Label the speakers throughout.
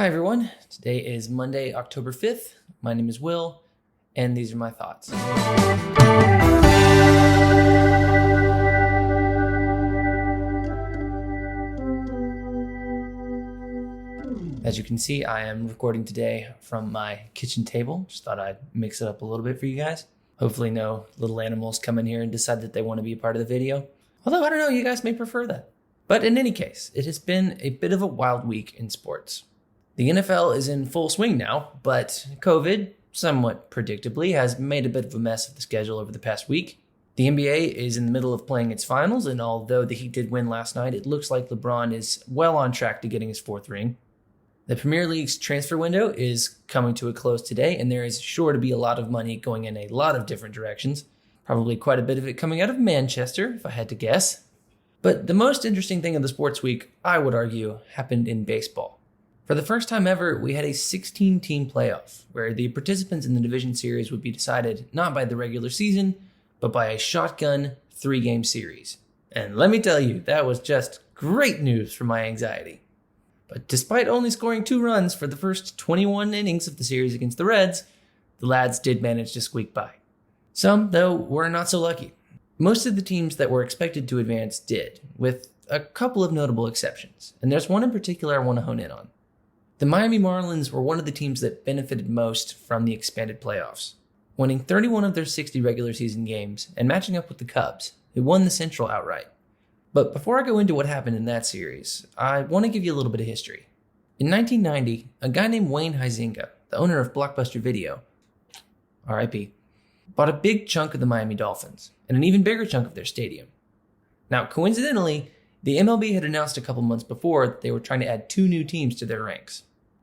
Speaker 1: Hi everyone, today is Monday, October 5th. My name is Will, and these are my thoughts. As you can see, I am recording today from my kitchen table. Just thought I'd mix it up a little bit for you guys. Hopefully no little animals come in here and decide that they want to be a part of the video. Although, I don't know, you guys may prefer that. But in any case, it has been a bit of a wild week in sports. The NFL is in full swing now, but COVID, somewhat predictably, has made a bit of a mess of the schedule over the past week. The NBA is in the middle of playing its finals, and although the Heat did win last night, it looks like LeBron is well on track to getting his fourth ring. The Premier League's transfer window is coming to a close today, and there is sure to be a lot of money going in a lot of different directions. Probably quite a bit of it coming out of Manchester, if I had to guess. But the most interesting thing of the sports week, I would argue, happened in baseball. For the first time ever, we had a 16-team playoff, where the participants in the division series would be decided not by the regular season, but by a shotgun 3-game series. And let me tell you, that was just great news for my anxiety. But despite only scoring 2 runs for the first 21 innings of the series against the Reds, the lads did manage to squeak by. Some, though, were not so lucky. Most of the teams that were expected to advance did, with a couple of notable exceptions, and there's one in particular I want to hone in on. The Miami Marlins were one of the teams that benefited most from the expanded playoffs, winning 31 of their 60 regular season games and matching up with the Cubs, who won the Central outright. But before I go into what happened in that series, I want to give you a little bit of history. In 1990, a guy named Wayne Huizenga, the owner of Blockbuster Video, RIP, bought a big chunk of the Miami Dolphins and an even bigger chunk of their stadium. Now, coincidentally, the MLB had announced a couple months before that they were trying to add 2 new teams to their ranks.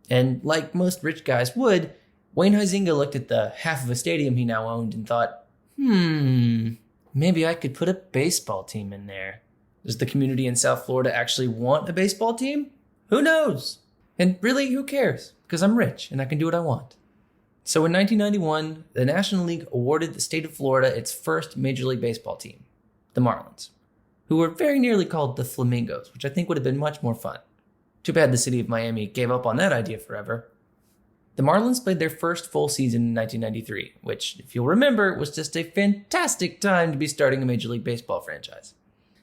Speaker 1: And like most rich guys would, Wayne Huizenga looked at the half of a stadium he now owned and thought, maybe I could put a baseball team in there. Does the community in South Florida actually want a baseball team? Who knows? And really, who cares? Because I'm rich and I can do what I want. So in 1991, the National League awarded the state of Florida its first Major League Baseball team, the Marlins, who were very nearly called the Flamingos, which I think would have been much more fun. Too bad the city of Miami gave up on that idea forever. The Marlins played their first full season in 1993, which, if you'll remember, was just a fantastic time to be starting a Major League Baseball franchise.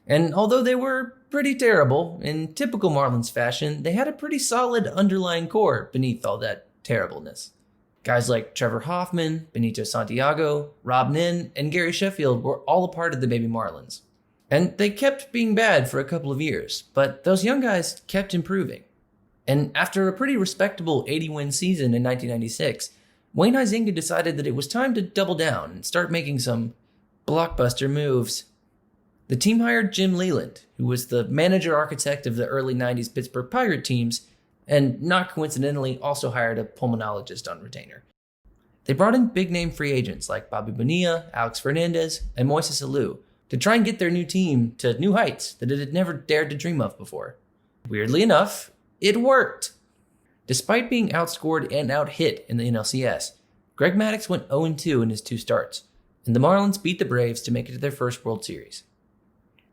Speaker 1: And although they were pretty terrible, in typical Marlins fashion, they had a pretty solid underlying core beneath all that terribleness. Guys like Trevor Hoffman, Benito Santiago, Rob Nin, and Gary Sheffield were all a part of the baby Marlins. And they kept being bad for a couple of years, but those young guys kept improving. And after a pretty respectable 80-win season in 1996, Wayne Huizenga decided that it was time to double down and start making some blockbuster moves. The team hired Jim Leland, who was the manager-architect of the early 90s Pittsburgh Pirate teams, and not coincidentally also hired a pulmonologist on retainer. They brought in big-name free agents like Bobby Bonilla, Alex Fernandez, and Moises Alou, to try and get their new team to new heights that it had never dared to dream of before. Weirdly enough, it worked. Despite being outscored and out-hit in the NLCS, Greg Maddux went 0-2 in his 2 starts, and the Marlins beat the Braves to make it to their first World Series.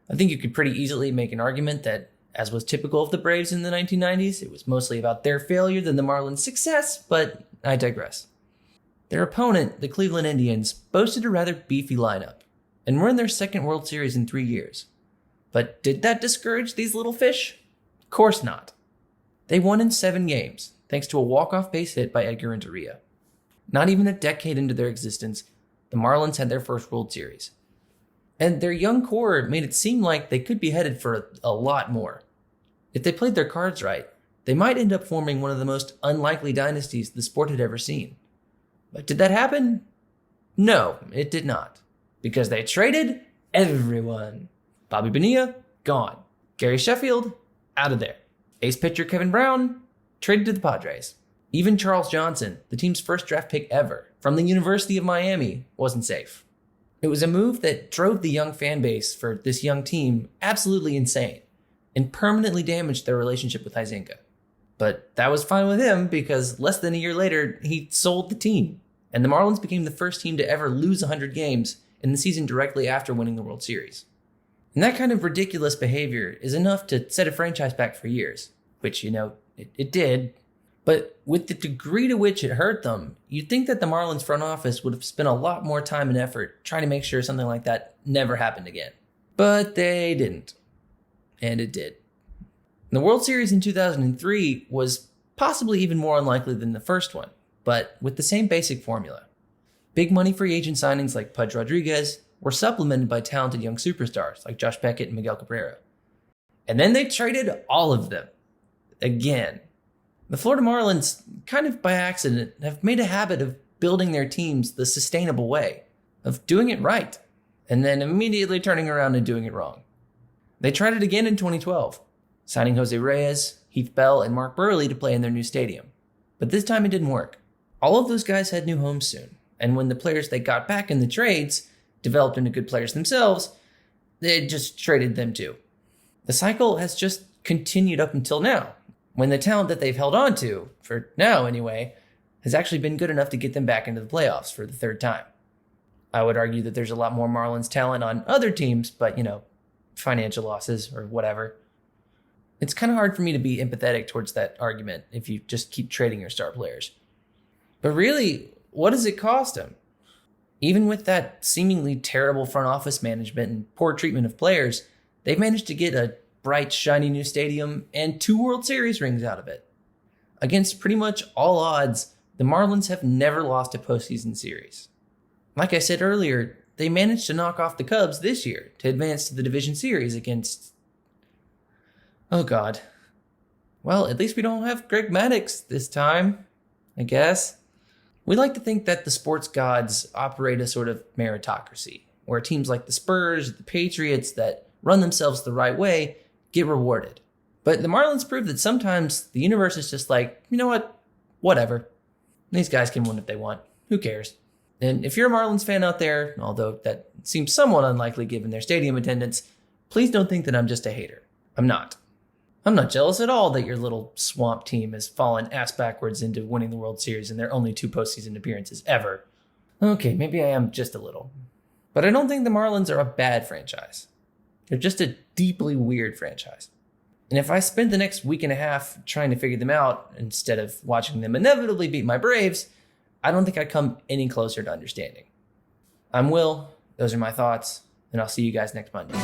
Speaker 1: I think you could pretty easily make an argument that, as was typical of the Braves in the 1990s, it was mostly about their failure than the Marlins' success, but I digress. Their opponent, the Cleveland Indians, boasted a rather beefy lineup, and were in their second World Series in 3 years. But did that discourage these little fish? Of course not. They won in 7 games, thanks to a walk-off base hit by Edgar Renteria. Not even a decade into their existence, the Marlins had their first World Series. And their young core made it seem like they could be headed for a lot more. If they played their cards right, they might end up forming one of the most unlikely dynasties the sport had ever seen. But did that happen? No, it did not. Because they traded everyone. Bobby Bonilla, gone. Gary Sheffield, out of there. Ace pitcher Kevin Brown, traded to the Padres. Even Charles Johnson, the team's first draft pick ever, from the University of Miami, wasn't safe. It was a move that drove the young fan base for this young team absolutely insane and permanently damaged their relationship with Huizenga. But that was fine with him because less than a year later, he sold the team, and the Marlins became the first team to ever lose 100 games in the season directly after winning the World Series. And that kind of ridiculous behavior is enough to set a franchise back for years, which, it did. But with the degree to which it hurt them, you'd think that the Marlins front office would have spent a lot more time and effort trying to make sure something like that never happened again. But they didn't. And it did. The World Series in 2003 was possibly even more unlikely than the first one, but with the same basic formula. Big money free agent signings like Pudge Rodriguez were supplemented by talented young superstars like Josh Beckett and Miguel Cabrera. And then they traded all of them. Again. The Florida Marlins, kind of by accident, have made a habit of building their teams the sustainable way, of doing it right, and then immediately turning around and doing it wrong. They tried it again in 2012, signing Jose Reyes, Heath Bell, and Mark Burley to play in their new stadium. But this time it didn't work. All of those guys had new homes soon, and when the players they got back in the trades developed into good players themselves, they just traded them too. The cycle has just continued up until now, when the talent that they've held on to, for now anyway, has actually been good enough to get them back into the playoffs for the third time. I would argue that there's a lot more Marlins talent on other teams, but, financial losses or whatever. It's kind of hard for me to be empathetic towards that argument if you just keep trading your star players. But really, what does it cost them? Even with that seemingly terrible front office management and poor treatment of players, they've managed to get a bright, shiny new stadium and 2 World Series rings out of it. Against pretty much all odds, the Marlins have never lost a postseason series. Like I said earlier, they managed to knock off the Cubs this year to advance to the division series against... Oh God. Well, at least we don't have Greg Maddux this time, I guess. We like to think that the sports gods operate a sort of meritocracy, where teams like the Spurs, the Patriots that run themselves the right way get rewarded. But the Marlins prove that sometimes the universe is just like, you know what? Whatever. These guys can win if they want. Who cares? And if you're a Marlins fan out there, although that seems somewhat unlikely given their stadium attendance, please don't think that I'm just a hater. I'm not. I'm not jealous at all that your little swamp team has fallen ass backwards into winning the World Series in their only 2 postseason appearances ever. Okay, maybe I am just a little. But I don't think the Marlins are a bad franchise. They're just a deeply weird franchise. And if I spent the next week and a half trying to figure them out instead of watching them inevitably beat my Braves, I don't think I'd come any closer to understanding. I'm Will. Those are my thoughts, and I'll see you guys next Monday.